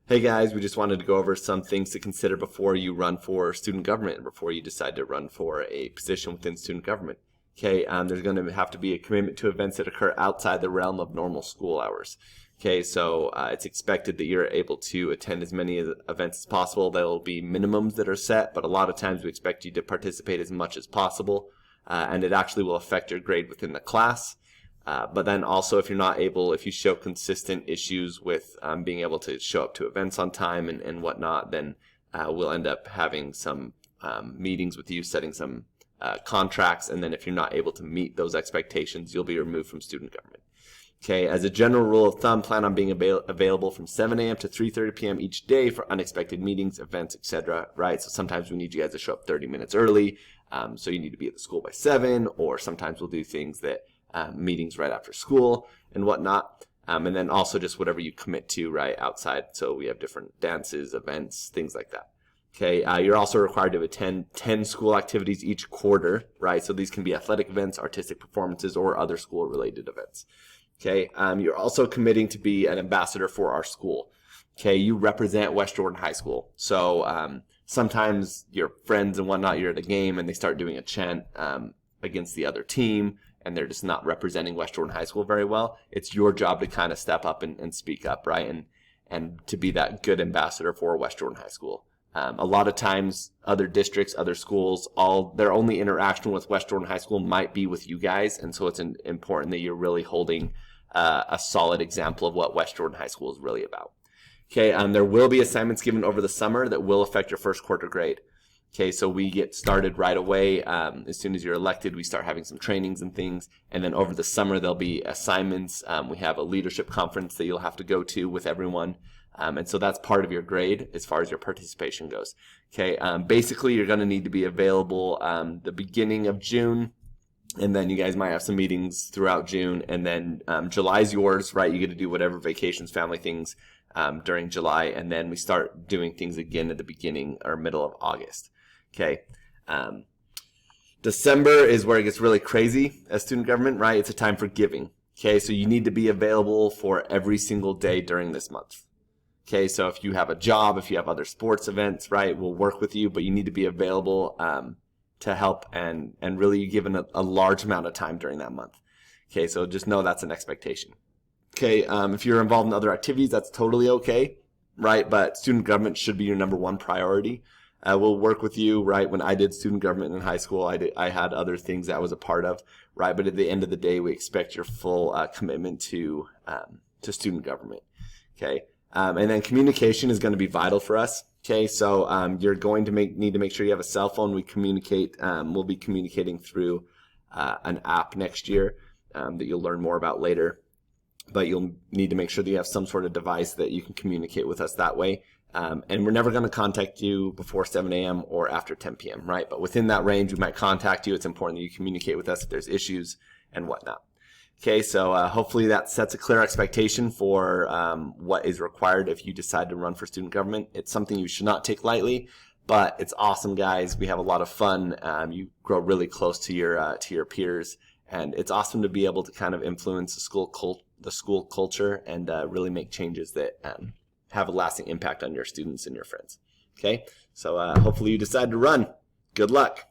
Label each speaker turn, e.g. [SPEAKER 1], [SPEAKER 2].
[SPEAKER 1] Hey guys, we just wanted to go over some things to consider before you run for student government and before you decide to run for a position within student government. Okay, there's going to have to be a commitment to events that occur outside the realm of normal school hours. Okay, so it's expected that you're able to attend as many events as possible. There will be minimums that are set, but a lot of times we expect you to participate as much as possible, and it actually will affect your grade within the class. But then also if you show consistent issues with being able to show up to events on time and whatnot, then we'll end up having some meetings with you, setting some contracts, and then if you're not able to meet those expectations, you'll be removed from student government. Okay, as a general rule of thumb, plan on being available from 7 a.m. to 3:30 p.m. each day for unexpected meetings, events, etc. Right? So sometimes we need you guys to show up 30 minutes early, so you need to be at the school by 7, or sometimes we'll do things that meetings right after school and whatnot, and then also just whatever you commit to right outside. So we have different dances, events, things like that. Okay, you're also required to attend 10 school activities each quarter, right? So these can be athletic events, artistic performances, or other school-related events. Okay, you're also committing to be an ambassador for our school. Okay, you represent West Jordan High School. So sometimes your friends and whatnot, you're at a game and they start doing a chant against the other team, and they're just not representing West Jordan High School very well. It's your job to kind of step up and speak up, right? And to be that good ambassador for West Jordan High School. A lot of times, other districts, other schools, their only interaction with West Jordan High School might be with you guys, and so it's important that you're really holding a solid example of what West Jordan High School is really about. Okay, there will be assignments given over the summer that will affect your first quarter grade. Okay, so we get started right away. As soon as you're elected, we start having some trainings and things. And then over the summer, there'll be assignments. We have a leadership conference that you'll have to go to with everyone. And so that's part of your grade as far as your participation goes. Okay, basically, you're going to need to be available the beginning of June. And then you guys might have some meetings throughout June. And then July's yours, right? You get to do whatever vacations, family things during July. And then we start doing things again at the beginning or middle of August. Okay, December is where it gets really crazy as student government, right? It's a time for giving. Okay, so you need to be available for every single day during this month. Okay, so if you have a job, if you have other sports events, right, we'll work with you, but you need to be available to help and really given a large amount of time during that month. Okay, so just know that's an expectation. Okay, if you're involved in other activities, that's totally okay, right? But student government should be your number one priority. We'll work with you, right? When I did student government in high school, I had other things that I was a part of, right? But at the end of the day, we expect your full commitment to student government, okay? And then communication is going to be vital for us, okay? So you're going to need to make sure you have a cell phone. We'll be communicating through an app next year that you'll learn more about later. But you'll need to make sure that you have some sort of device that you can communicate with us that way. And we're never going to contact you before 7 a.m. or after 10 p.m., right? But within that range, we might contact you. It's important that you communicate with us if there's issues and whatnot. Okay, so hopefully that sets a clear expectation for what is required if you decide to run for student government. It's something you should not take lightly, but it's awesome, guys. We have a lot of fun. You grow really close to your peers, and it's awesome to be able to kind of influence the school culture and really make changes that have a lasting impact on your students and your friends. Okay, so hopefully you decide to run. Good luck.